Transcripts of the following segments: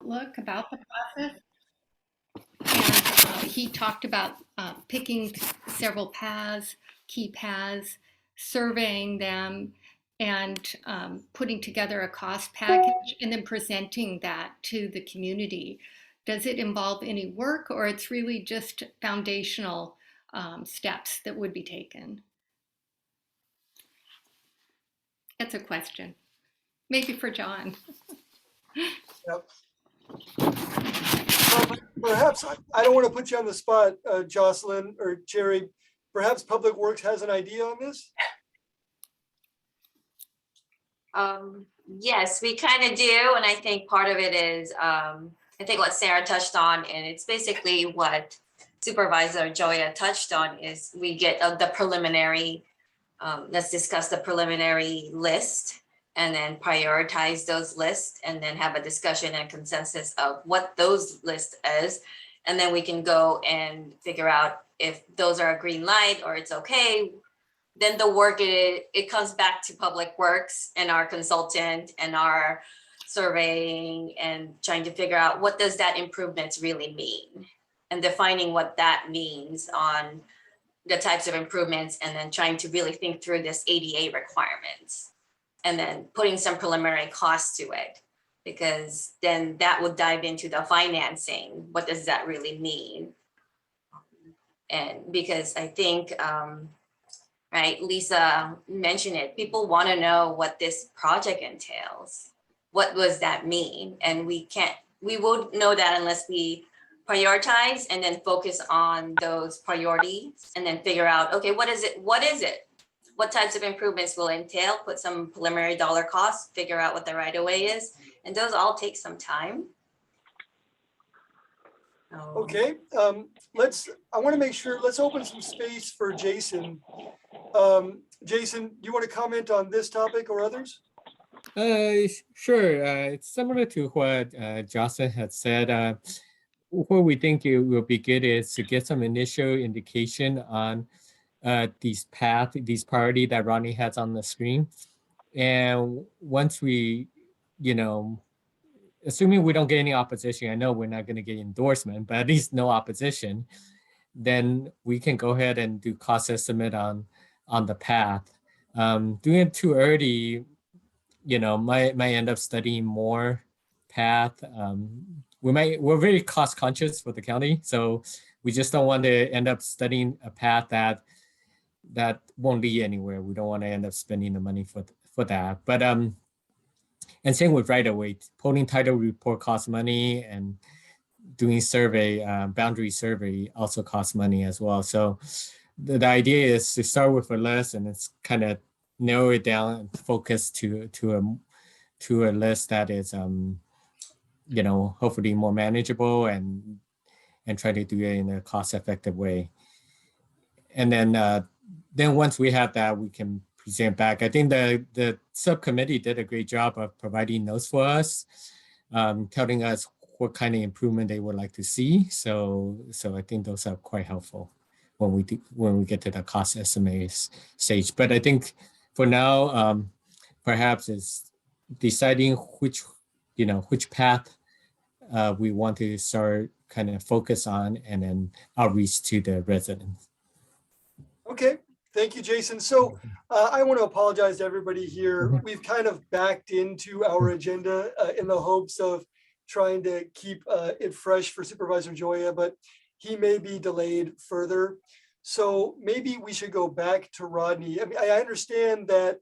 outlook about the process. And he talked about picking several paths, key paths, surveying them, and putting together a cost package and then presenting that to the community. Does it involve any work, or it's really just foundational steps that would be taken? That's a question. Maybe for John. Yep. Perhaps, I don't want to put you on the spot, Jocelyn or Jerry. Perhaps Public Works has an idea on this? Yes, we kind of do. And I think part of it is, I think what Sarah touched on, and it's basically what Supervisor Joya touched on, is we get the preliminary, let's discuss the preliminary list and then prioritize those lists and then have a discussion and consensus of what those lists is. And then we can go and figure out if those are a green light or it's okay. Then the work, it comes back to Public Works and our consultant and our surveying and trying to figure out what does that improvements really mean and defining what that means on the types of improvements, and then trying to really think through this ADA requirements and then putting some preliminary costs to it, because then that would dive into the financing. What does that really mean? And because I think, right, Lisa mentioned it, people want to know what this project entails. What does that mean? And we won't know that unless we prioritize and then focus on those priorities and then figure out, okay, what is it? What types of improvements will entail? Put some preliminary dollar costs, figure out what the right of way is. And those all take some time. Okay, I want to make sure, let's open some space for Jason. Jason, do you want to comment on this topic or others? Sure. It's similar to what Jocelyn had said. What we think it will be good is to get some initial indication on these priority that Ronnie has on the screen. And once we, assuming we don't get any opposition, I know we're not going to get endorsement, but at least no opposition, then we can go ahead and do cost estimate on the path. Doing it too early, might end up studying more path. We're very cost conscious for the county, so we just don't want to end up studying a path that won't lead anywhere. We don't want to end up spending the money for that. But and same with right of way, pulling title report costs money, and doing boundary survey also costs money as well. So the idea is to start with a list, and it's kind of narrow it down and focus to a list that is hopefully more manageable and try to do it in a cost-effective way. And then once we have that, we can present back. I think the subcommittee did a great job of providing notes for us, telling us what kind of improvement they would like to see. So I think those are quite helpful when we get to the cost estimate stage. But I think for now, perhaps it's deciding which path we want to start kind of focus on, and then outreach to the residents. Okay, thank you, Jason. So I want to apologize to everybody here. We've kind of backed into our agenda in the hopes of trying to keep it fresh for Supervisor Joya, but he may be delayed further. So maybe we should go back to Rodney. I mean, I understand that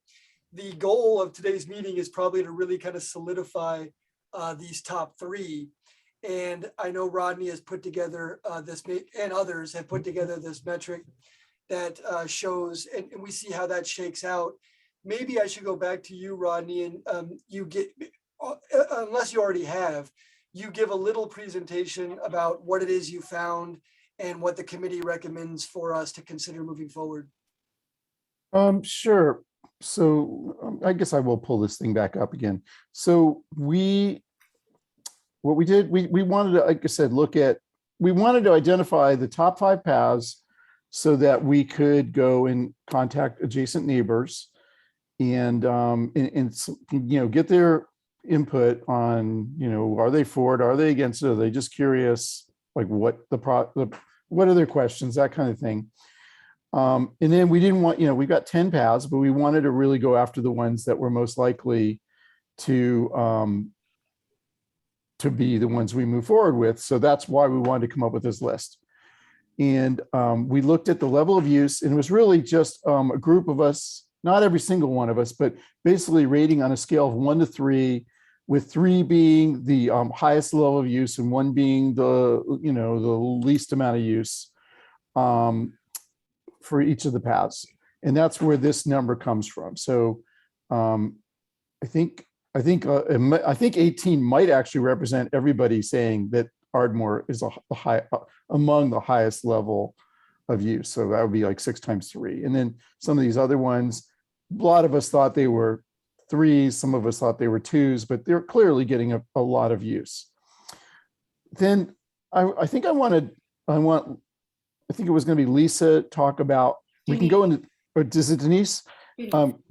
the goal of today's meeting is probably to really kind of solidify these top three. And I know Rodney has put together and others have put together this metric that shows, and we see how that shakes out. Maybe I should go back to you, Rodney, and you get, unless you already have, you give a little presentation about what it is you found and what the committee recommends for us to consider moving forward. Sure. So I guess I will pull this thing back up again. So what we did, we wanted to, like I said, we wanted to identify the top 5 paths so that we could go and contact adjacent neighbors and get their input on, are they for it? Are they against it? Are they just curious? Like what what are their questions, that kind of thing. And then we didn't want, we got 10 paths, but we wanted to really go after the ones that were most likely to be the ones we move forward with. So that's why we wanted to come up with this list. And we looked at the level of use, and it was really just a group of us, not every single one of us, but basically rating on a scale of 1 to 3, with 3 being the highest level of use and 1 being the least amount of use for each of the paths. And that's where this number comes from. So I think 18 might actually represent everybody saying that Ardmore is among the highest level of use. So that would be like 6 times 3. And then some of these other ones, a lot of us thought they were 3s, some of us thought they were 2s, but they're clearly getting a lot of use. Then I think it was going to be Lisa talk about, we can go into, or is it Denise?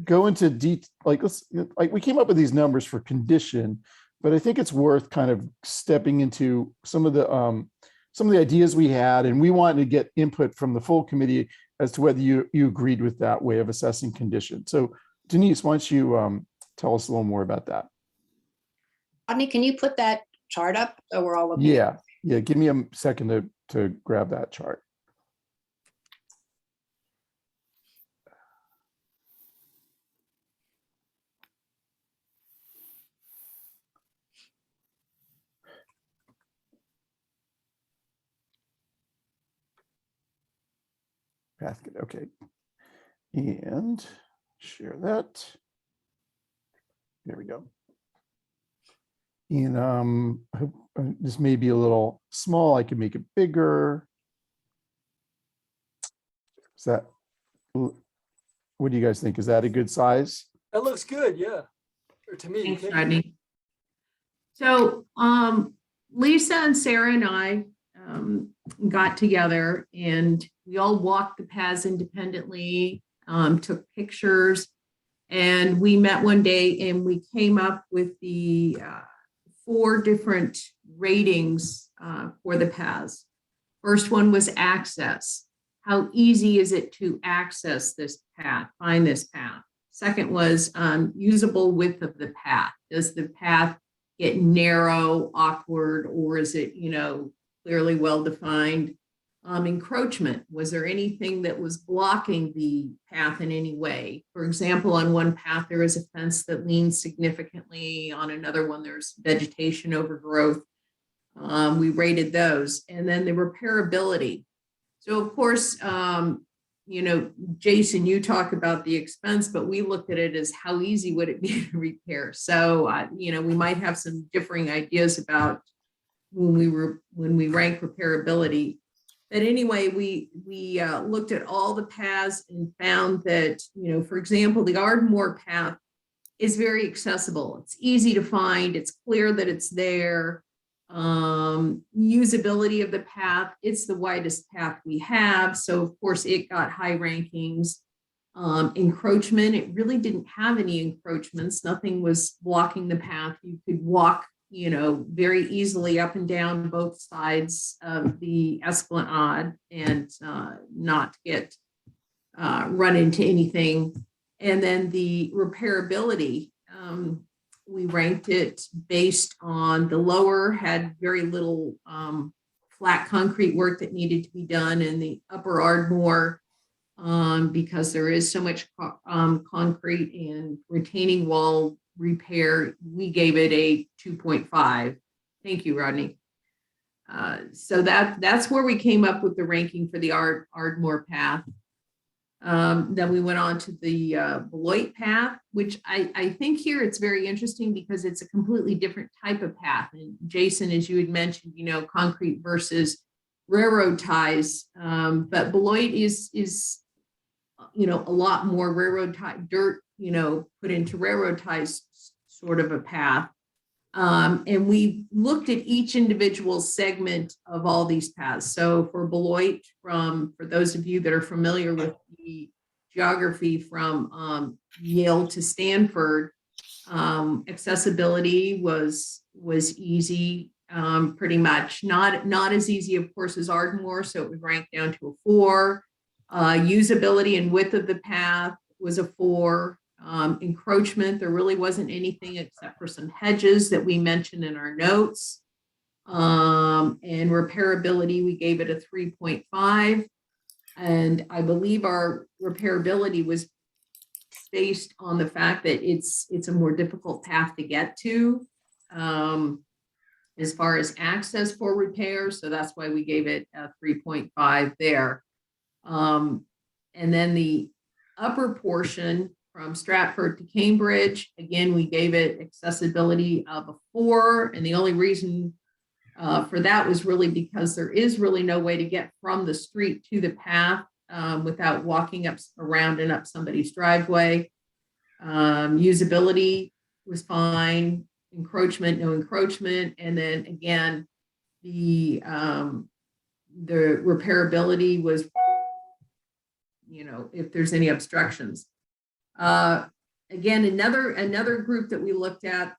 Go into detail, we came up with these numbers for condition, but I think it's worth kind of stepping into some of the ideas we had, and we wanted to get input from the full committee as to whether you agreed with that way of assessing condition. So Denise, why don't you tell us a little more about that? Rodney, can you put that chart up so we're all looking? Yeah. Give me a second to grab that chart. Basket, okay. And share that. There we go. And I hope this may be a little small. I can make it bigger. Is that, what do you guys think? Is that a good size? That looks good, yeah. Or to me. Thanks, Rodney. So Lisa and Sarah and I got together and we all walked the paths independently, took pictures, and we met one day and we came up with the 4 different ratings for the paths. First one was access. How easy is it to access this path, find this path? Second was usable width of the path. Does the path get narrow, awkward, or is it, clearly well-defined? Encroachment, was there anything that was blocking the path in any way? For example, on one path, there is a fence that leans significantly. On another one, there's vegetation overgrowth. We rated those. And then the repairability. So of course, Jason, you talk about the expense, but we looked at it as how easy would it be to repair? So, we might have some differing ideas about when we rank repairability. But anyway, we looked at all the paths and found that, for example, the Ardmore path is very accessible. It's easy to find. It's clear that it's there. Usability of the path, it's the widest path we have. So of course it got high rankings. Encroachment, it really didn't have any encroachments. Nothing was blocking the path. You could walk, very easily up and down both sides of the esplanade and not get run into anything. And then the repairability, we ranked it based on the lower had very little flat concrete work that needed to be done, and the upper Ardmore, because there is so much concrete and retaining wall repair, we gave it a 2.5. Thank you, Rodney. So that's where we came up with the ranking for the Ardmore path. Then we went on to the Beloit path, which I think here it's very interesting because it's a completely different type of path. And Jason, as you had mentioned, concrete versus railroad ties, but Beloit is a lot more railroad tie dirt, put into railroad ties sort of a path. And we looked at each individual segment of all these paths. So for Beloit, for those of you that are familiar with the geography from Yale to Stanford, Accessibility was easy, pretty much. Not as easy, of course, as Ardmore, so it would rank down to a 4. Usability and width of the path was a 4. Encroachment, there really wasn't anything except for some hedges that we mentioned in our notes. And repairability, we gave it a 3.5. And I believe our repairability was based on the fact that it's a more difficult path to get to, as far as access for repairs. So that's why we gave it a 3.5 there. And then the upper portion from Stratford to Cambridge, again, we gave it accessibility of a 4. And the only reason for that was really because there is really no way to get from the street to the path without walking up around and up somebody's driveway. Usability was fine. Encroachment, no encroachment. And then again, the repairability was, if there's any obstructions. Again, another group that we looked at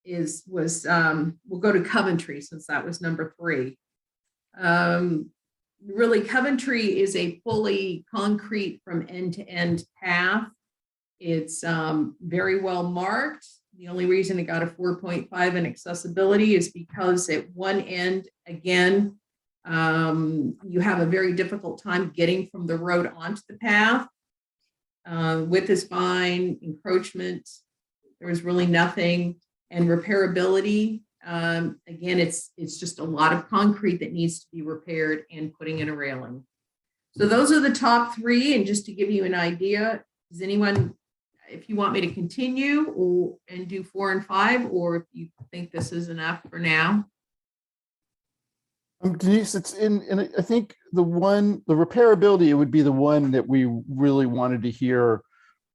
was we'll go to Coventry, since that was number 3. Really, Coventry is a fully concrete from end to end path. It's very well marked. The only reason it got a 4.5 in accessibility is because at one end, again, you have a very difficult time getting from the road onto the path. Width is fine. Encroachment, there was really nothing. And repairability, again, it's just a lot of concrete that needs to be repaired and putting in a railing. So those are the top 3. And just to give you an idea, does anyone, if you want me to continue and do 4 and 5, or if you think this is enough for now? Denise, it's and I think the repairability, it would be the one that we really wanted to hear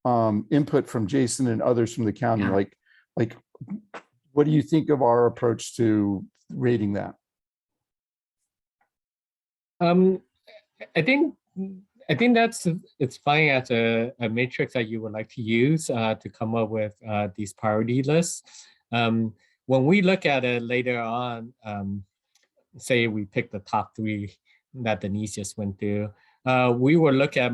input from Jason and others from the county. Yeah. Like, what do you think of our approach to rating that? I think it's fine as a matrix that you would like to use to come up with these priority lists. When we look at it later on, say we pick the top 3 that Denise just went through, we will look at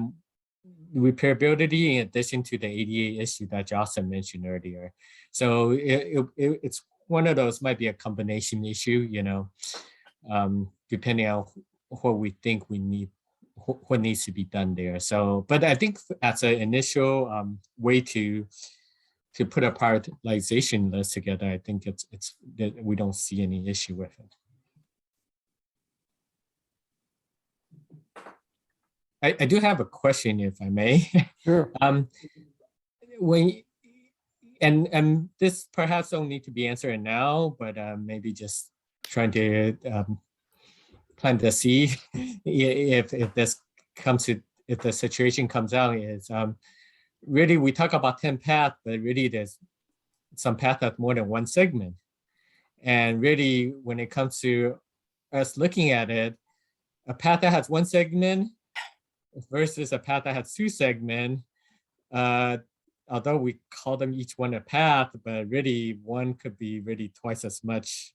repairability in addition to the ADA issue that Jocelyn mentioned earlier. So it's one of those, might be a combination issue, depending on what we think we need, what needs to be done there. So, but I think as an initial way to put a prioritization list together, I think it's that we don't see any issue with it. I do have a question, if I may. Sure. And this perhaps don't need to be answered now, but maybe just trying to plant the seed if this comes to, if the situation comes out, is really we talk about 10 paths, but really there's some path that's more than one segment. And really when it comes to us looking at it, a path that has one segment versus a path that has 2 segments, although we call them each one a path, but really one could be really twice as much,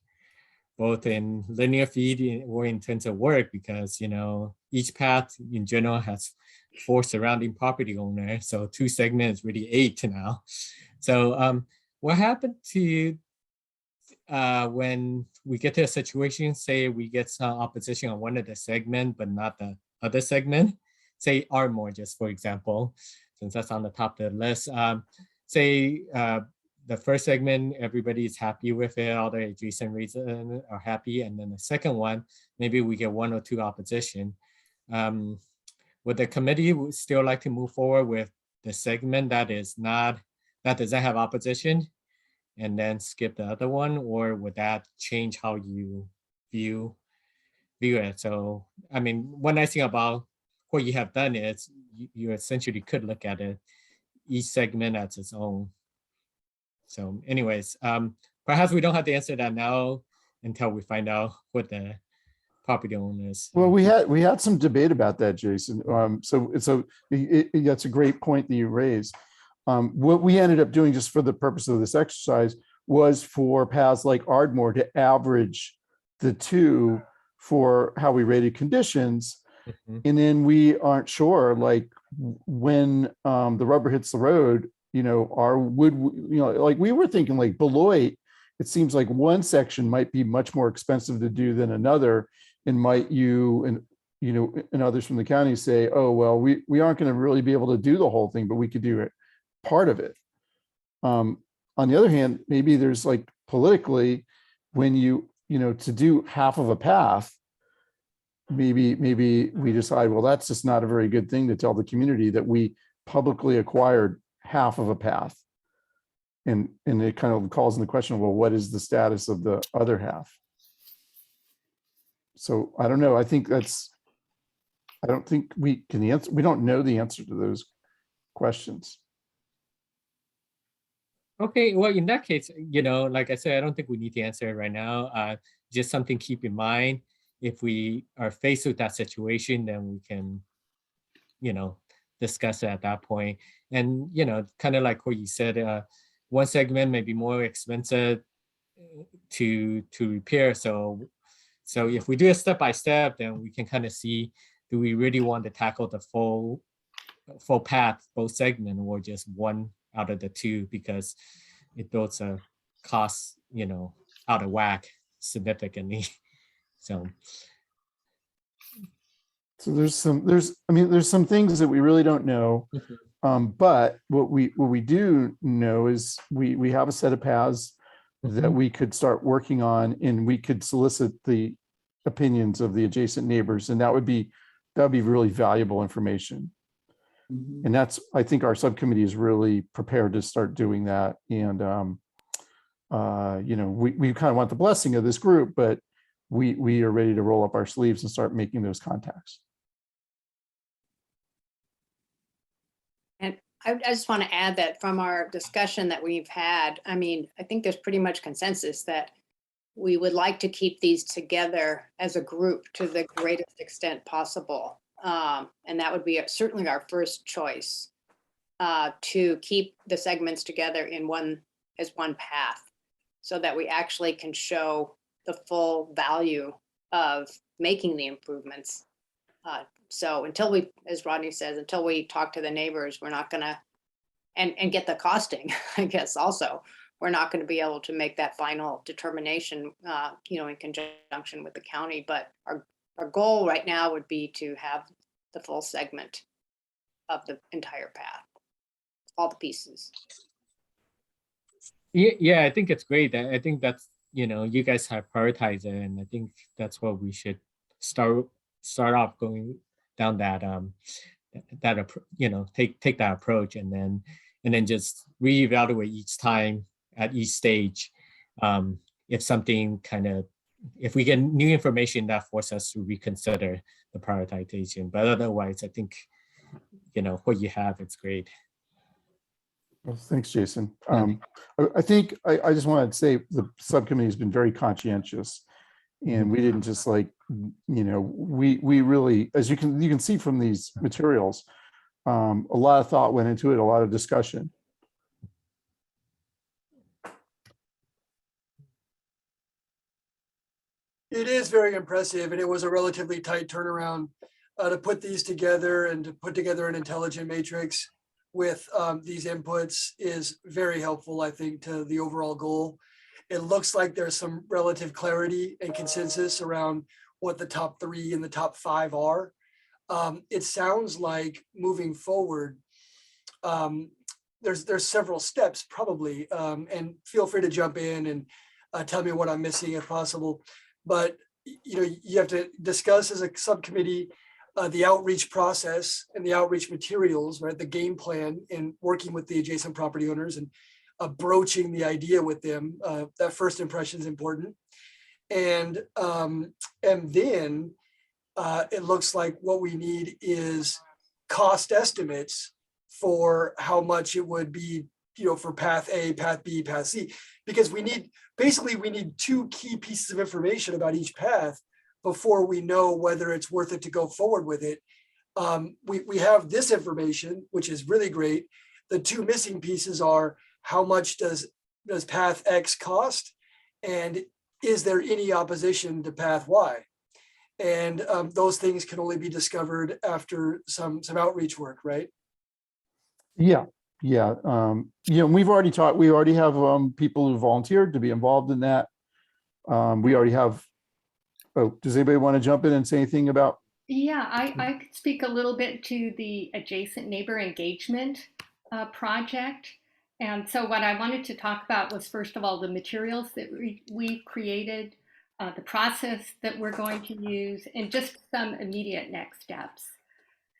both in linear feet or in terms of work, because each path in general has 4 surrounding property owners, so 2 segments is really 8 now. So what happened to when we get to a situation, say we get some opposition on one of the segment but not the other segment, say Ardmore, just for example, since that's on the top of the list. Say the first segment, everybody is happy with it, all the adjacent reasons are happy, and then the second one, maybe we get 1 or 2 opposition. Would the committee still like to move forward with the segment that doesn't have opposition, and then skip the other one, or would that change how you view it? So, I mean, one nice thing about what you have done is you essentially could look at it, each segment as its own. So anyways, perhaps we don't have to answer that now until we find out what the property owners. Well, we had some debate about that, Jason. So that's a great point that you raised. What we ended up doing just for the purpose of this exercise was for paths like Ardmore to average the two for how we rated conditions. Mhm. And then we aren't sure, like when the rubber hits the road, like we were thinking like Beloit, it seems like one section might be much more expensive to do than another. And and others from the county say, oh, well, we aren't going to really be able to do the whole thing, but we could do it, part of it. On the other hand, maybe there's like politically, when to do half of a path, maybe we decide, well, that's just not a very good thing to tell the community that we publicly acquired half of a path. And it kind of calls into question, well, what is the status of the other half? So I don't know. I don't think we can answer. We don't know the answer to those questions. Okay, well, in that case, like I said, I don't think we need to answer it right now. Just something to keep in mind. If we are faced with that situation, then we can, discuss it at that point. And, kind of like what you said, one segment may be more expensive to repair. So if we do it step by step, then we can kind of see, do we really want to tackle the full path, both segment, or just one out of the two, because it throws a cost, out of whack significantly. So there's some things that we really don't know. But what we do know is we have a set of paths that we could start working on, and we could solicit the opinions of the adjacent neighbors, and that would be really valuable information. And that's, I think our subcommittee is really prepared to start doing that. And we kind of want the blessing of this group, but we are ready to roll up our sleeves and start making those contacts. And I just want to add that from our discussion that we've had, I think there's pretty much consensus that we would like to keep these together as a group to the greatest extent possible. And that would be certainly our first choice, to keep the segments together as one path, so that we actually can show the full value of making the improvements. So until we, as Rodney says, until we talk to the neighbors, we're not gonna, and get the costing, I guess also, we're not gonna be able to make that final determination, in conjunction with the county. But our goal right now would be to have the full segment of the entire path, all the pieces. Yeah, I think it's great. I think that's, you guys have prioritized it, and I think that's what we should start off going down that take that approach, and then just reevaluate each time at each stage. If we get new information, that forces us to reconsider the prioritization. But otherwise, I think, what you have, it's great. Well, thanks, Jason. I think I just wanted to say the subcommittee has been very conscientious, and we didn't just we really, as you can see from these materials, a lot of thought went into it, a lot of discussion. It is very impressive, and it was a relatively tight turnaround to put these together, and to put together an intelligent matrix with these inputs is very helpful, I think, to the overall goal. It looks like there's some relative clarity and consensus around what the top 3 and the top 5 are. It sounds like moving forward, there's several steps probably, and feel free to jump in and tell me what I'm missing if possible. But you have to discuss as a subcommittee the outreach process and the outreach materials, right? The game plan, and working with the adjacent property owners and broaching the idea with them. That first impression is important. And then it looks like what we need is cost estimates for how much it would be, for path A, path B, path C, because we need 2 key pieces of information about each path before we know whether it's worth it to go forward with it. We have this information, which is really great. the two missing pieces are how much does path X cost? And is there any opposition to path Y? And those things can only be discovered after some outreach work, right? Yeah, yeah. We've already talked, we already have people who volunteered to be involved in that. We already have, oh, does anybody want to jump in and say anything about? Yeah, I could speak a little bit to the adjacent neighbor engagement project. And so what I wanted to talk about was, first of all, the materials that we created, the process that we're going to use, and just some immediate next steps.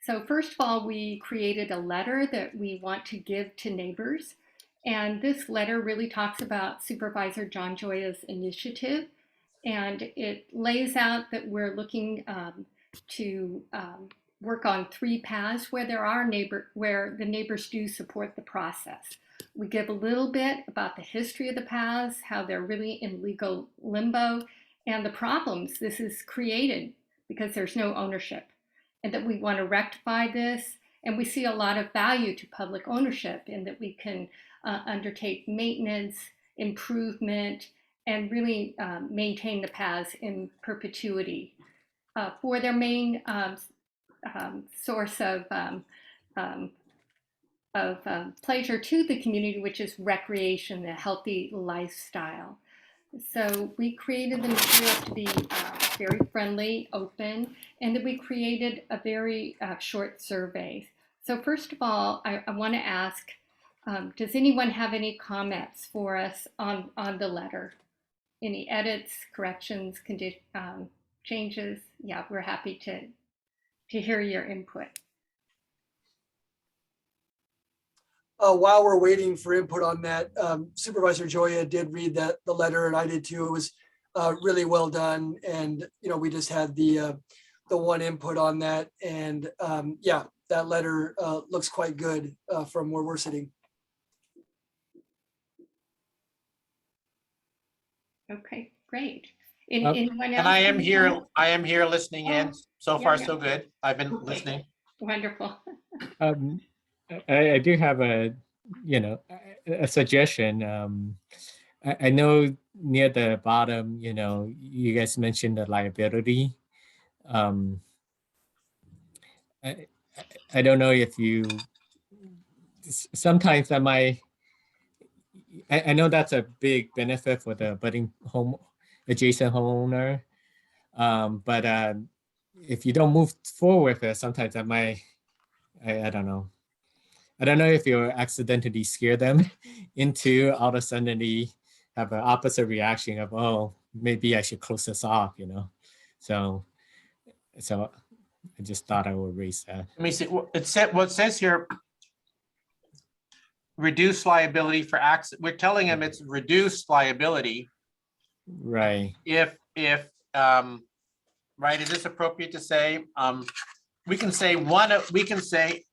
So first of all, we created a letter that we want to give to neighbors. And this letter really talks about Supervisor John Joya's initiative. And it lays out that we're looking to work on 3 paths where where the neighbors do support the process. We give a little bit about the history of the paths, how they're really in legal limbo, and the problems this has created because there's no ownership, and that we want to rectify this. And we see a lot of value to public ownership in that we can undertake maintenance, improvement, and really maintain the paths in perpetuity for their main source of pleasure to the community, which is recreation, a healthy lifestyle. So we created the materials to be very friendly, open, and then we created a very short survey. So first of all, I want to ask, does anyone have any comments for us on the letter? Any edits, corrections, changes? Yeah, we're happy to hear your input. While we're waiting for input on that, Supervisor Joya did read the letter, and I did too. It was really well done, and we just had the one input on that, and yeah, that letter looks quite good from where we're sitting. Okay, great. Anyone else? And I am here listening in. So yeah, far, yeah. so good. I've been Okay. listening. Wonderful. I do have a suggestion. I know near the bottom, you guys mentioned the liability. I don't know if you, sometimes I know that's a big benefit for the budding adjacent homeowner. But if you don't move forward with it, sometimes that might, I don't know. I don't know if you accidentally scare them into all of a sudden they have an opposite reaction of, oh, maybe I should close this off, So I just thought I would raise that. Let me see. What says here, reduce liability for accident. We're telling them it's reduced liability. Right. If right, is this appropriate to say? We can say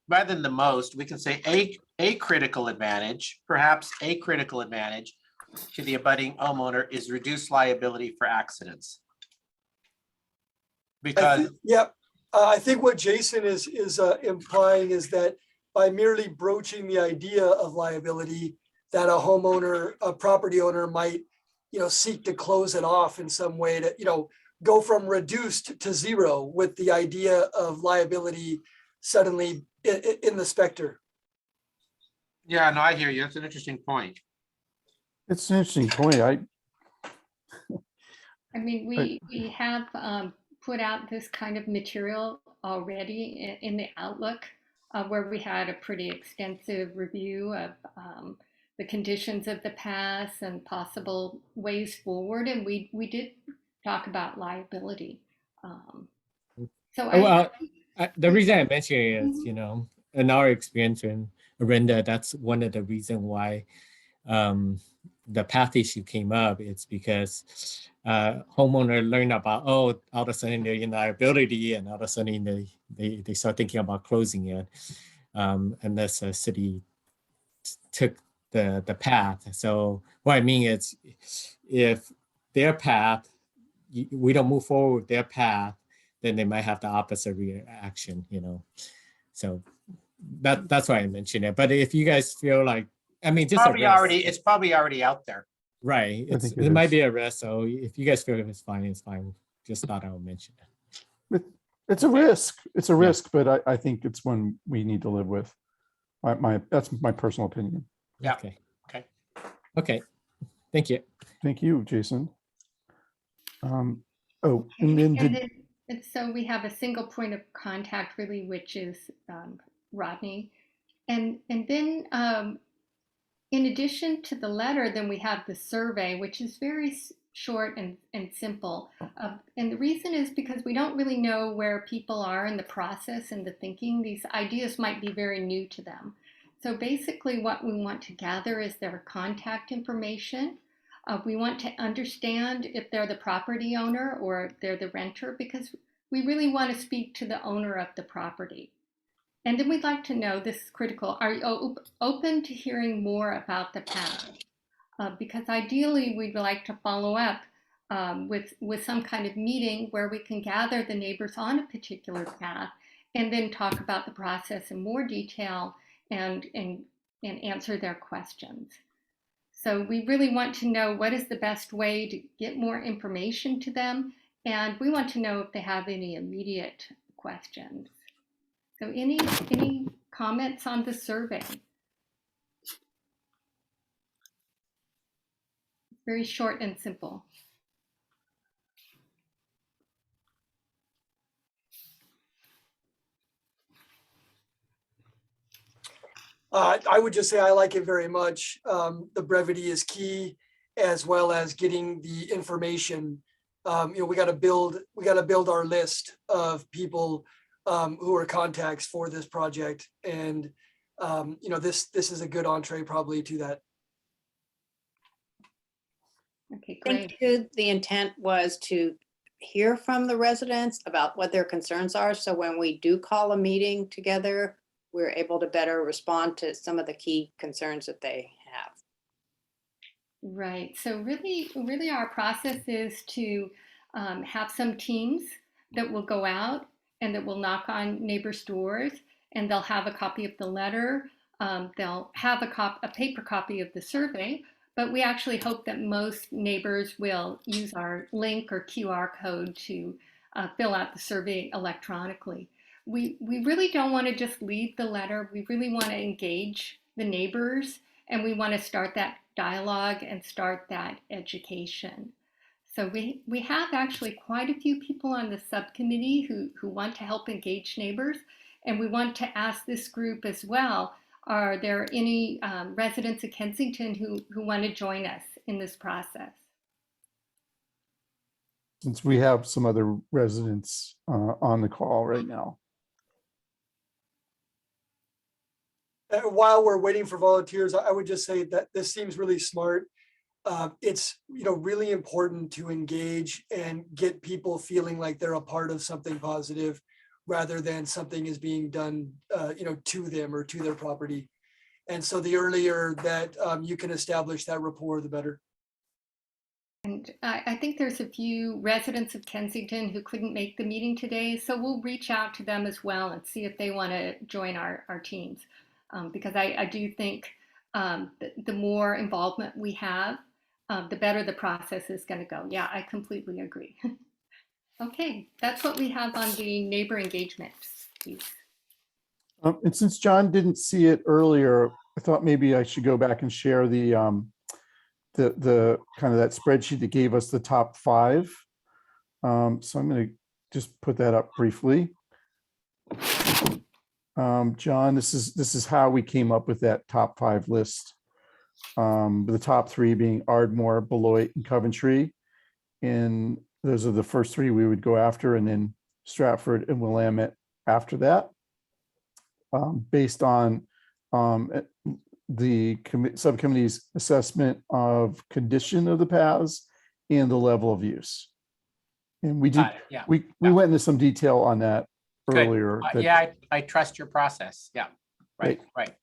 rather than the most, we can say a critical advantage, perhaps a critical advantage to the abutting homeowner is reduced liability for accidents. Because I think what Jason is implying is that by merely broaching the idea of liability, that a property owner might, seek to close it off in some way to, go from reduced to zero with the idea of liability suddenly in the specter. yeah, no, I hear you. That's an interesting point. It's an interesting point. I mean, we have put out this kind of material already in the Outlook, where we had a pretty extensive review of the conditions of the past and possible ways forward, and we did talk about liability. The reason I mention it is, in our experience in Arenda, that's one of the reasons why the path issue came up. It's because homeowner learn about, all of a sudden they're in liability, and all of a sudden they start thinking about closing it, unless the city took the path. So what I mean is, if their path, we don't move forward with their path, then they might have the opposite reaction, So that's why I mentioned it. But if you guys feel like, I mean, just a Probably risk, already, it's probably already out there. right? I It's think it it might is. be a risk. So if you guys feel it's fine, it's fine. Just thought I would mention it. It's a risk. It's a Yeah. risk, but I think it's one we need to live with. That's my personal opinion. Yeah. Okay. Okay. Okay. Thank you. Thank you, Jason. Oh, Okay, and then and did, then, so we have a single point of contact really, which is Rodney. And then in addition to the letter, then we have the survey, which is very short and simple. And the reason is because we don't really know where people are in the process and the thinking. These ideas might be very new to them. So basically what we want to gather is their contact information. We want to understand if they're the property owner or if they're the renter, because we really want to speak to the owner of the property. And then we'd like to know, this is critical, are you open to hearing more about the path? Because ideally we'd like to follow up with some kind of meeting where we can gather the neighbors on a particular path and then talk about the process in more detail and answer their questions. So we really want to know what is the best way to get more information to them, and we want to know if they have any immediate questions. So any comments on the survey? Very short and simple. I would just say I like it very much. The brevity is key, as well as getting the information. We got to build our list of people who are contacts for this project, and this is a good entree probably to that. Okay, I great. think too, the intent was to hear from the residents about what their concerns are. So when we do call a meeting together, we're able to better respond to some of the key concerns that they have. Right. So really our process is to have some teams that will go out and that will knock on neighbors' doors, and they'll have a copy of the letter. They'll have a paper copy of the survey, but we actually hope that most neighbors will use our link or QR code to fill out the survey electronically. We really don't want to just leave the letter. We really want to engage the neighbors, and we want to start that dialogue and start that education. So we have actually quite a few people on the subcommittee who want to help engage neighbors, and we want to ask this group as well, are there any residents of Kensington who want to join us in this process? since we have some other residents on the call right now. While we're waiting for volunteers, I would just say that this seems really smart. It's really important to engage and get people feeling like they're a part of something positive, rather than something is being done to them or to their property. And so the earlier that you can establish that rapport, the better. And I think there's a few residents of Kensington who couldn't make the meeting today, so we'll reach out to them as well and see if they want to join our teams. Because I do think the more involvement we have, the better the process is going to go. Yeah, I completely agree. Okay, that's what we have on the neighbor engagement piece. And since John didn't see it earlier, I thought maybe I should go back and share the kind of that spreadsheet that gave us the top 5. So I'm going to just put that up briefly. John, this is how we came up with that top 5 list. The top 3 being Ardmore, Beloit, and Coventry. And those are the first 3 we would go after, and then Stratford and Willamette after that. Based on the subcommittee's assessment of condition of the paths and the level of use. And we did, Got it, yeah. we went into some detail on that Good. earlier. that- Yeah, I trust your process. Yeah, right, right.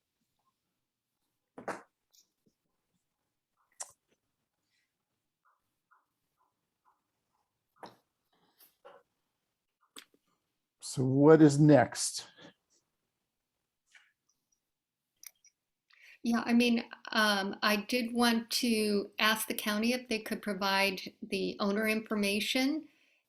So what is next? Yeah, I mean, I did want to ask the county if they could provide the owner information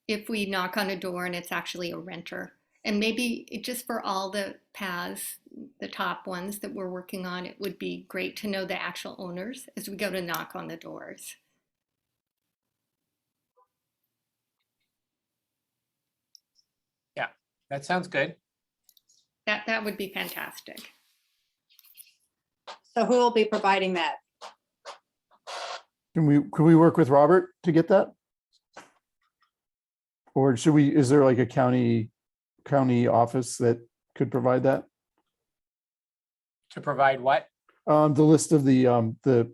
if we knock on a door and it's actually a renter. And maybe just for all the paths, the top ones that we're working on, it would be great to know the actual owners as we go to knock on the doors. Yeah, that sounds good. That would be fantastic. So who will be providing that? Can we work with Robert to get that? Or should we, is there like a county office that could provide that? To provide what? The list of the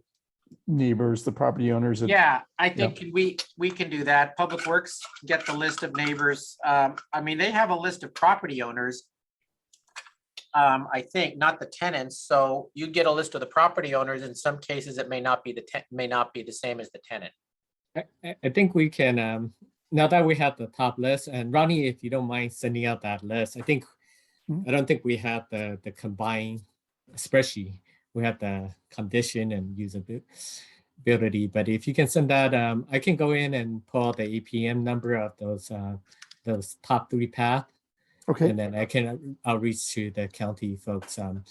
neighbors, the property owners. Yeah, I think we can do that. Public Works, get the list of neighbors. I mean, they have a list of property owners. I think, not the tenants. So you get a list of the property owners. In some cases, it may not be the same as the tenant. I think we can, now that we have the top list, and Ronnie, if you don't mind sending out that list, I don't think we have the combined spreadsheet. We have the condition and usability, but if you can send that, I can go in and pull out the APM number of those top 3 paths. Okay, And then I can outreach to the county folks. And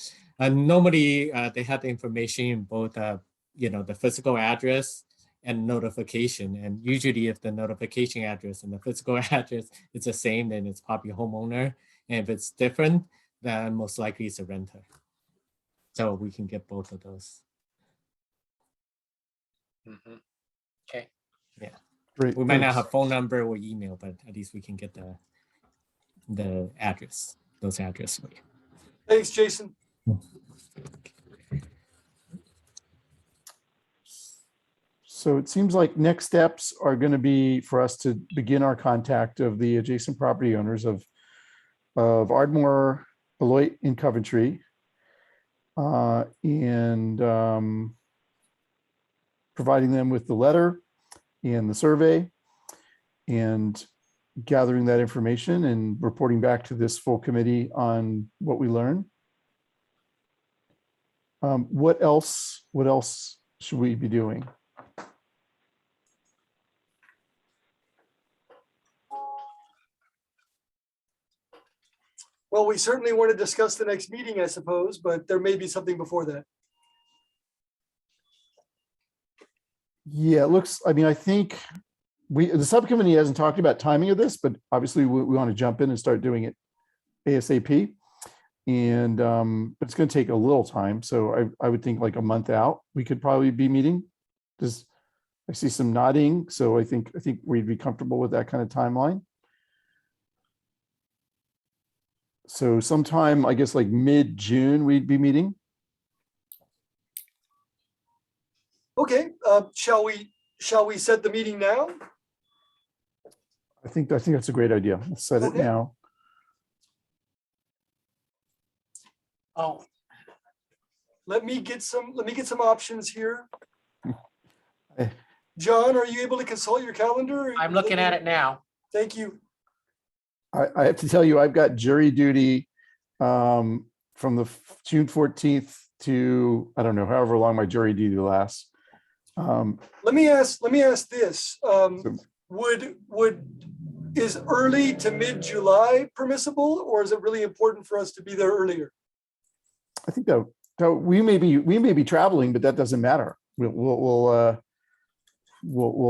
normally they have the information in both, the physical address and notification. And usually if the notification address and the physical address is the same, then it's probably homeowner. And if it's different, then most likely it's a renter. So we can get both of those. Mhm. Okay. Yeah. great. We might not thanks. have phone number or email, but at least we can get the address, those addresses. Thanks, Jason. So it seems like next steps are going to be for us to begin our contact of the adjacent property owners of Ardmore, Beloit, and Coventry. And providing them with the letter and the survey and gathering that information and reporting back to this full committee on what we learn. What else should we be doing? Well, we certainly want to discuss the next meeting, I suppose, but there may be something before that. Yeah, it looks, I mean, I think the subcommittee hasn't talked about timing of this, but obviously we want to jump in and start doing it ASAP. And but it's going to take a little time. So I would think like a month out, we could probably be meeting. Just, I see some nodding. So I think we'd be comfortable with that kind of timeline. So sometime, I guess like mid-June, we'd be meeting. Okay, shall we set the meeting now? I think that's a great idea. Let's set it Okay. now. Oh, Let me get some options here. Eh. John, are you able to consult your calendar? I'm looking at it now. Thank you. I have to tell you, I've got jury duty from the June 14th to, I don't know, however long my jury duty lasts. Let me ask this. Is early to mid-July permissible, or is it really important for us to be there earlier? I think that we may be traveling, but that doesn't matter. We'll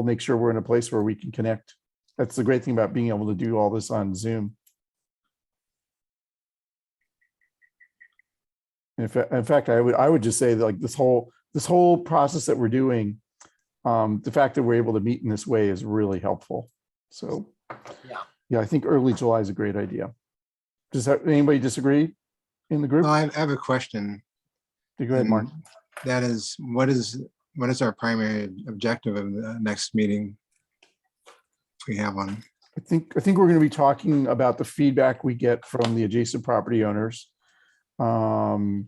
make sure we're in a place where we can connect. That's the great thing about being able to do all this on Zoom. In fact, I would just say that like this whole process that we're doing, the fact that we're able to meet in this way is really helpful. So yeah, I think early July is a great idea. Does anybody disagree in the group? Well, I have a question. Go ahead, Mark. and That is, what is our primary objective of the next meeting? If we have one. I think we're going to be talking about the feedback we get from the adjacent property owners. Setting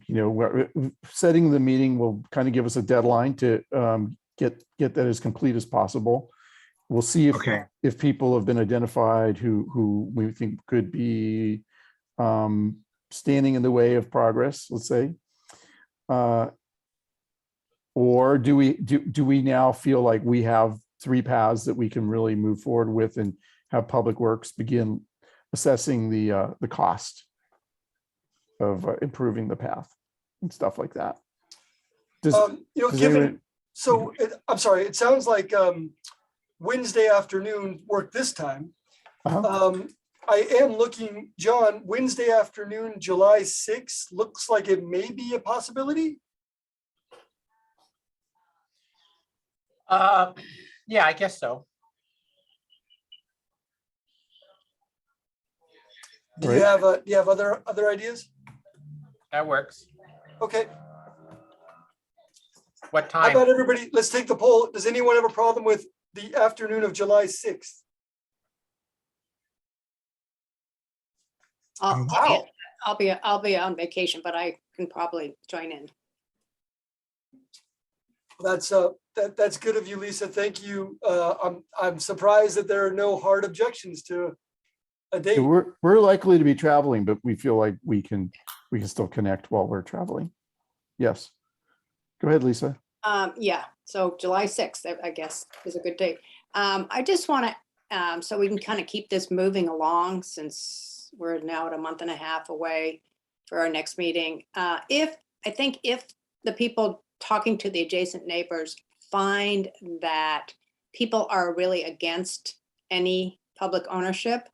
the meeting will kind of give us a deadline to get that as complete as possible. We'll see if people have been identified who we think could be standing in the way of progress, let's say. Or do we now feel like we have 3 paths that we can really move forward with and have Public Works begin assessing the cost of improving the path and stuff like that? Does Given, anyone- so I'm sorry, it sounds like Wednesday afternoon worked this time. I am looking, John, Wednesday afternoon, July 6th, looks like it may be a possibility. Yeah, I guess so. Do Right. you have other ideas? That works. Okay, What how time? about everybody, let's take the poll. Does anyone have a problem with the afternoon of July 6th? Wow. I'll be on vacation, but I can probably join in. That's good of you, Lisa. Thank you. I'm surprised that there are no hard objections to a date. we're likely to be traveling, but we feel like we can still connect while we're traveling. Yes. Go ahead, Lisa. Yeah, so July 6th, I guess, is a good date. I just want to, so we can kind of keep this moving along since we're now at a month and a half away for our next meeting. I think if the people talking to the adjacent neighbors find that people are really against any public ownership,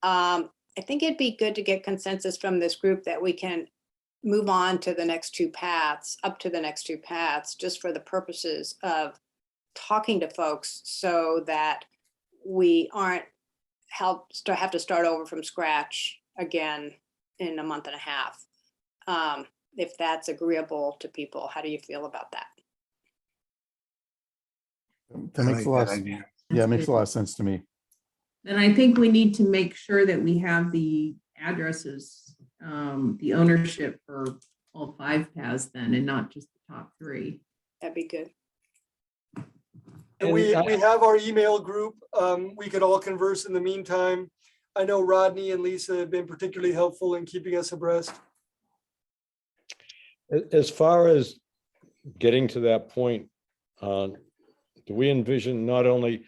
I think it'd be good to get consensus from this group that we can move on to the next 2 paths, up to the next 2 paths, just for the purposes of talking to folks so that we aren't have to start over from scratch again in a month and a half. If that's agreeable to people, how do you feel about that? That I makes like a lot that of, idea. yeah, it makes a lot of sense to me. And I think we need to make sure that we have the addresses, the ownership for all 5 paths then, and not just the top 3. That'd be good. And we have our email group. We could all converse in the meantime. I know Rodney and Lisa have been particularly helpful in keeping us abreast. As far as getting to that point, do we envision not only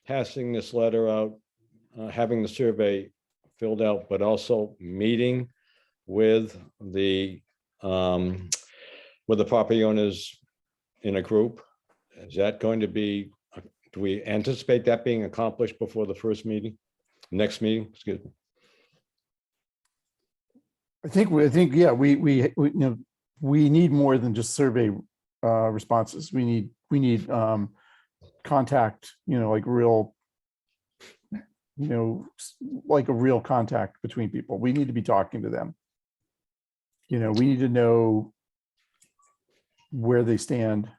passing this letter out, having the survey filled out, but also meeting with the property owners in a group? Is that going to be, do we anticipate that being accomplished before the next meeting? Excuse me. I think, yeah, we need more than just survey responses. We need contact, like real, like a real contact between people. We need to be talking to them. We need to know where they stand.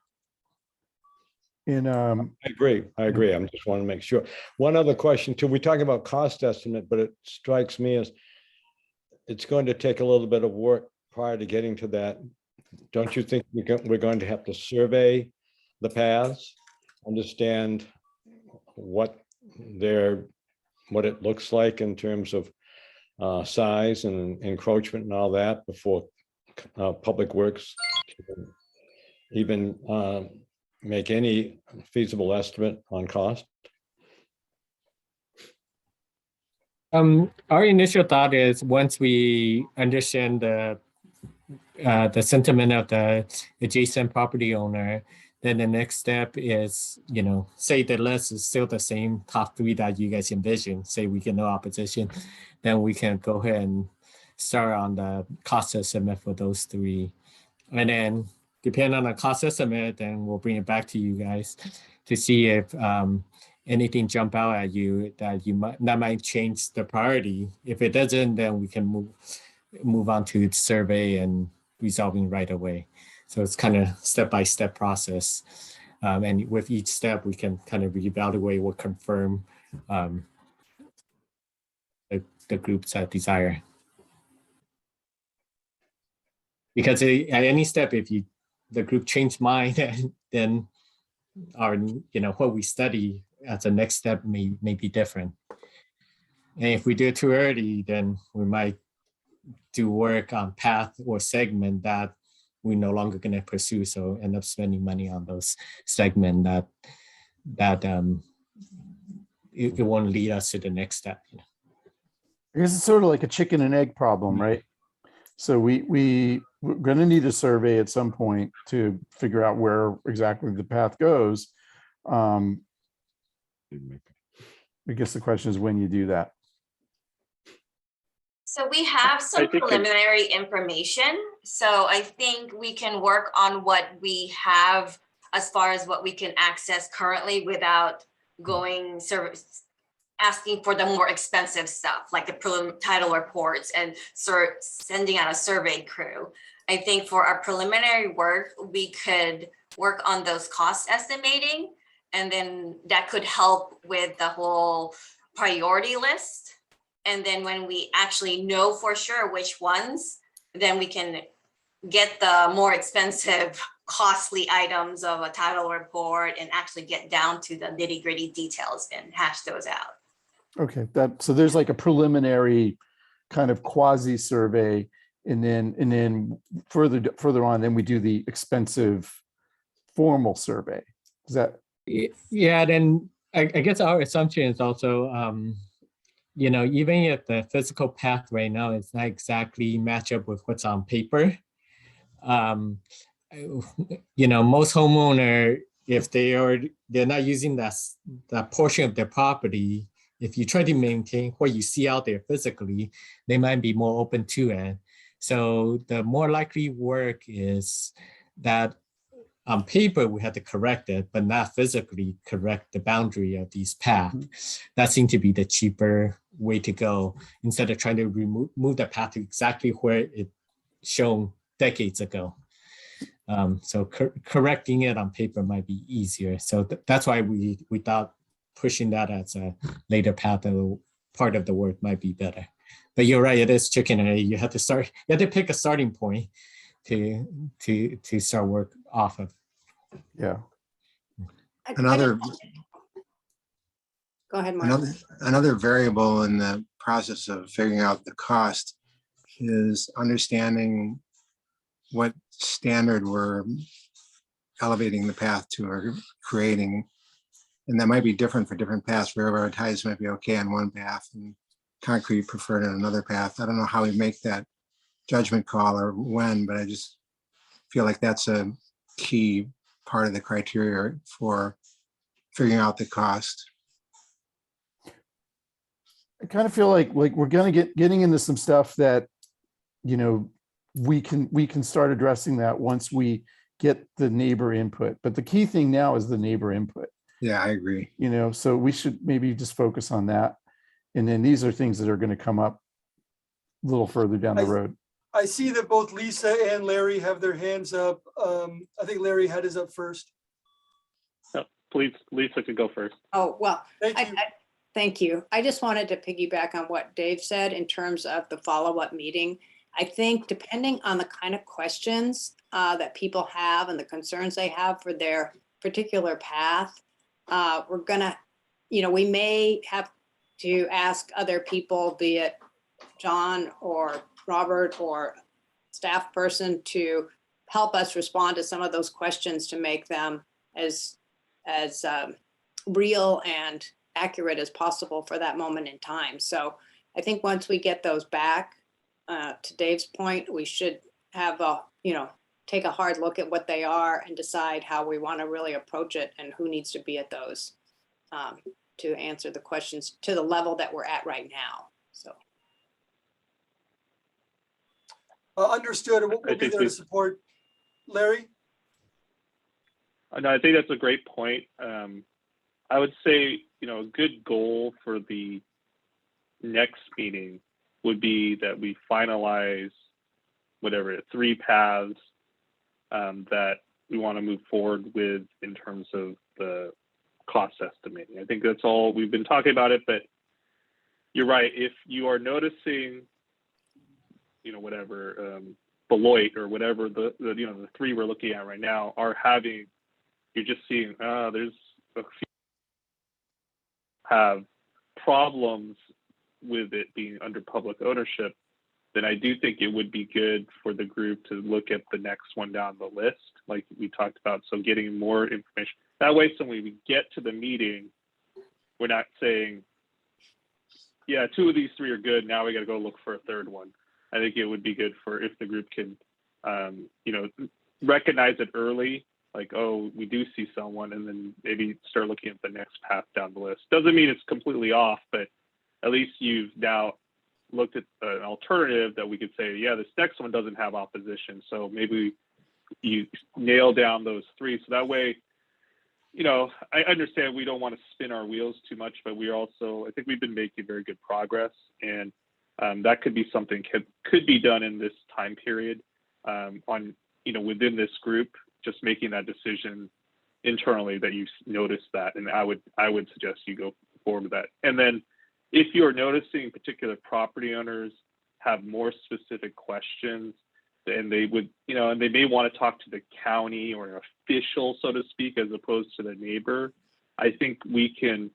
And I agree. I'm just want to make sure. One other question too, we're talking about cost estimate, but it strikes me as it's going to take a little bit of work prior to getting to that. Don't you think we're going to have to survey the paths, understand what it looks like in terms of size and encroachment and all that before Public Works can even make any feasible estimate on cost? Our initial thought is once we understand the sentiment of the adjacent property owner, then the next step is, say the list is still the same top 3 that you guys envision, say we get no opposition, then we can go ahead and start on the cost estimate for those 3. And then depending on the cost estimate, then we'll bring it back to you guys to see if anything jump out at you that might change the priority. If it doesn't, then we can move on to survey and resolving right away. So it's kind of step-by-step process. And with each step, we can kind of reevaluate or confirm the group's desire. Because at any step, if the group changed mind, then our, what we study as a next step may be different. And if we do it too early, then we might do work on path or segment that we're no longer going to pursue. So end up spending money on those segments that it won't lead us to the next step. I guess it's sort of like a chicken and egg problem, right? So we're going to need a survey at some point to figure out where exactly the path goes. I guess the question is when you do that. So we have some preliminary information. So I think we can work on what we have as far as what we can access currently without going asking for the more expensive stuff, like the title reports and sending out a survey crew. I think for our preliminary work, we could work on those cost estimating, and then that could help with the whole priority list. And then when we actually know for sure which ones, then we can get the more expensive, costly items of a title report and actually get down to the nitty gritty details and hash those out. Okay, so there's like a preliminary kind of quasi survey, and then further on, then we do the expensive formal survey. Is that? Yeah, then I guess our assumption is also, even if the physical path right now is not exactly match up with what's on paper, most homeowner, if they're not using that portion of their property, if you try to maintain what you see out there physically, they might be more open to it. So the more likely work is that on paper, we have to correct it, but not physically correct the boundary of these paths. That seemed to be the cheaper way to go, instead of trying to move the path to exactly where it's shown decades ago. So correcting it on paper might be easier. So that's why we thought pushing that as a later path and part of the work might be better. But you're right, it is chicken and egg. You have to pick a starting point to start work off of. Yeah. Another Go ahead, Mark. another variable in the process of figuring out the cost is understanding what standard we're elevating the path to or creating. And that might be different for different paths. Railroad ties might be okay on one path and concrete preferred on another path. I don't know how we make that judgment call or when, but I just feel like that's a key part of the criteria for figuring out the cost. I kind of feel like we're going to getting into some stuff that, we can start addressing that once we get the neighbor input. But the key thing now is the neighbor input. Yeah, I agree. So we should maybe just focus on that. And then these are things that are going to come up a little further down the road. I see that both Lisa and Larry have their hands up. I think Larry had his up first. Oh, please, Lisa could go first. Oh, well, Thank you. thank you. I just wanted to piggyback on what Dave said in terms of the follow-up meeting. I think depending on the kind of questions that people have and the concerns they have for their particular path, we're gonna, we may have to ask other people, be it John or Robert or staff person, to help us respond to some of those questions to make them as real and accurate as possible for that moment in time. So I think once we get those back, to Dave's point, we should have take a hard look at what they are and decide how we want to really approach it and who needs to be at those to answer the questions to the level that we're at right now. So. Understood. We'll be there to support. Larry? No, I think that's a great point. I would say, a good goal for the next meeting would be that we finalize 3 paths that we want to move forward with in terms of the cost estimating. I think that's all. We've been talking about it, but you're right. If you are noticing, Beloit or whatever the 3 we're looking at right now are having, you're just seeing, there's a few have problems with it being under public ownership, then I do think it would be good for the group to look at the next one down the list, like we talked about. So getting more information. That way, so when we get to the meeting, we're not saying, yeah, 2 of these 3 are good. Now we got to go look for a third one. I think it would be good for if the group can, you know, recognize it early, like, oh, we do see someone, and then maybe start looking at the next path down the list. Doesn't mean it's completely off, but at least you've now looked at an alternative that we could say, yeah, this next one doesn't have opposition. So maybe you nail down those 3. So that way, you know, I understand we don't want to spin our wheels too much, but we also, I think we've been making very good progress, and that could be something could be done in this time period on, you know, within this group, just making that decision internally that you noticed that. And I would suggest you go forward with that. And then if you're noticing particular property owners have more specific questions, and they would, you know, and they may want to talk to the county or an official, so to speak, as opposed to the neighbor, I think we can,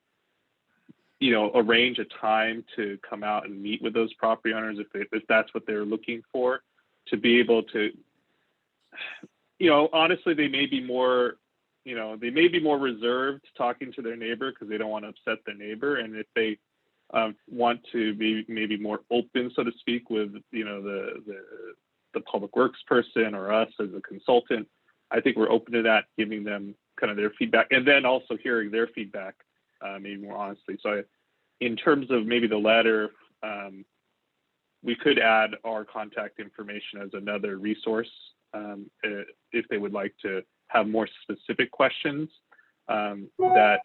you know, arrange a time to come out and meet with those property owners if that's what they're looking for, to be able to, you know, honestly, they may be more, you know, they may be more reserved talking to their neighbor because they don't want to upset their neighbor. And if they want to be maybe more open, so to speak, with, you know, the public works person or us as a consultant, I think we're open to that, giving them kind of their feedback, and then also hearing their feedback, maybe more honestly. So in terms of maybe the letter, we could add our contact information as another resource if they would like to have more specific questions that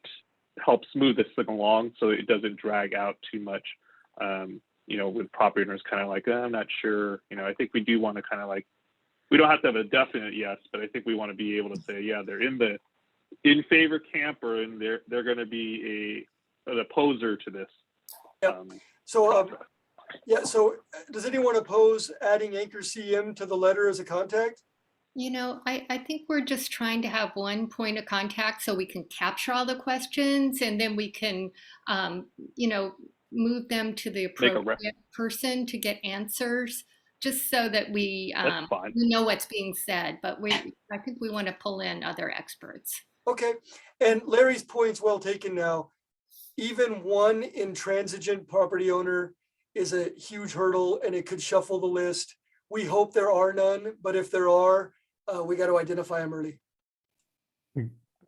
help smooth this thing along so it doesn't drag out too much. You know, with property owners kind of like, I'm not sure, you know, I think we do want to kind of like, we don't have to have a definite yes, but I think we want to be able to say, yeah, they're in favor camp, or they're going to be an opposer to this. Yeah. So does anyone oppose adding Anchor CM to the letter as a contact? You know, I think we're just trying to have one point of contact so we can capture all the questions, and then we can, you know, move them to the appropriate person to get answers, just so that we know what's being said. But I think we want to pull in other experts. Okay. And Larry's point's well taken now. Even one intransigent property owner is a huge hurdle, and it could shuffle the list. We hope there are none, but if there are, we got to identify them early.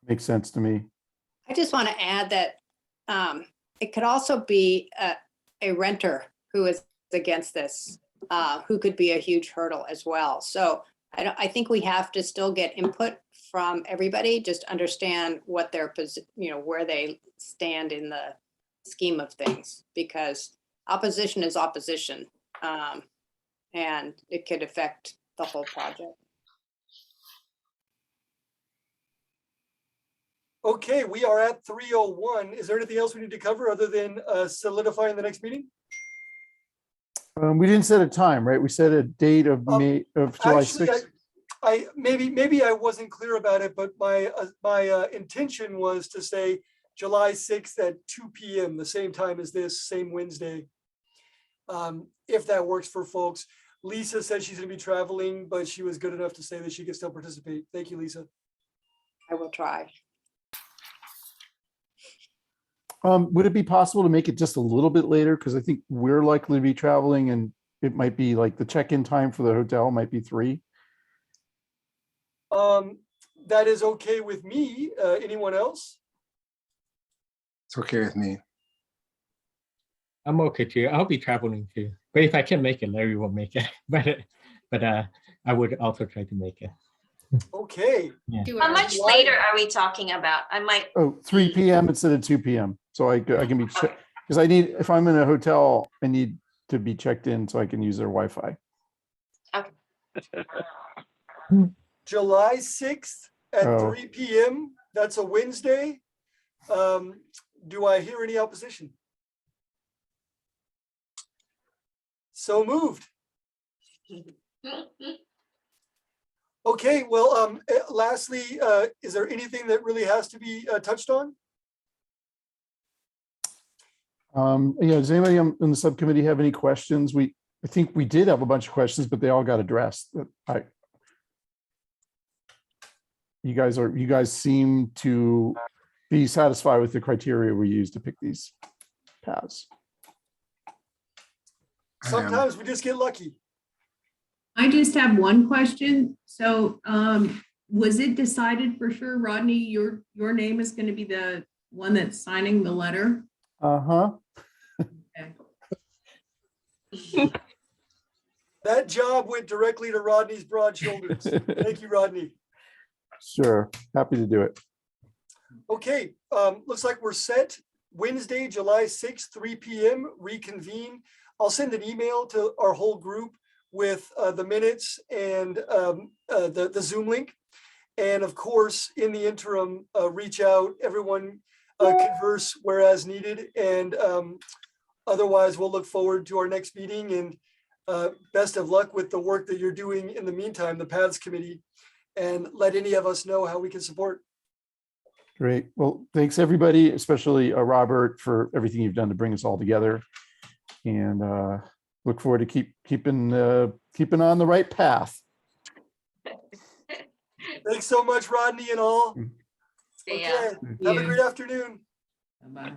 Makes sense to me. I just want to add that it could also be a renter who is against this, who could be a huge hurdle as well. So I think we have to still get input from everybody, just understand what their position, you know, where they stand in the scheme of things, because opposition is opposition, and it could affect the whole project. Okay, we are at 3:01. Is there anything else we need to cover other than solidifying the next meeting? We didn't set a time, right? We set a date of July Actually, 6th. I maybe I wasn't clear about it, but my intention was to say July 6th at 2 p.m., the same time as this, same Wednesday. If that works for folks. Lisa said she's going to be traveling, but she was good enough to say that she could still participate. Thank you, Lisa. I will try. Would it be possible to make it just a little bit later? Because I think we're likely to be traveling, and it might be like the check-in time for the hotel might be 3. That is okay with me. Anyone else? It's okay with me. I'm okay too. I'll be traveling too. But if I can make it, Larry will make it. But I would also try to make it. Okay. Yeah. How much later are we talking about? I might. Oh, 3 p.m. instead of 2 p.m. So I can be checked, because I need, if I'm in a hotel, I need to be checked in so I can use their Wi-Fi. Okay. July 6th at 3 p.m. That's a Wednesday. Do I hear any opposition? So moved. Okay, well, lastly, is there anything that really has to be touched on? Yeah, does anybody in the subcommittee have any questions? I think we did have a bunch of questions, but they all got addressed. You guys seem to be satisfied with the criteria we use to pick these paths. Sometimes we just get lucky. I just have one question. So was it decided for sure, Rodney, your name is going to be the one that's signing the letter? Uh-huh. Okay. That job went directly to Rodney's broad shoulders. Thank you, Rodney. Sure, happy to do it. Okay, looks like we're set. Wednesday, July 6th, 3 p.m. reconvene. I'll send an email to our whole group with the minutes and the Zoom link. And of course, in the interim, reach out, everyone converse whereas needed. And otherwise, we'll look forward to our next meeting, and best of luck with the work that you're doing in the meantime, the Paths Committee, and let any of us know how we can support. Great. Well, thanks everybody, especially Robert, for everything you've done to bring us all together. And look forward to keeping on the right path. Thanks so much, Rodney and all. See ya. Okay, have a great afternoon. Bye-bye.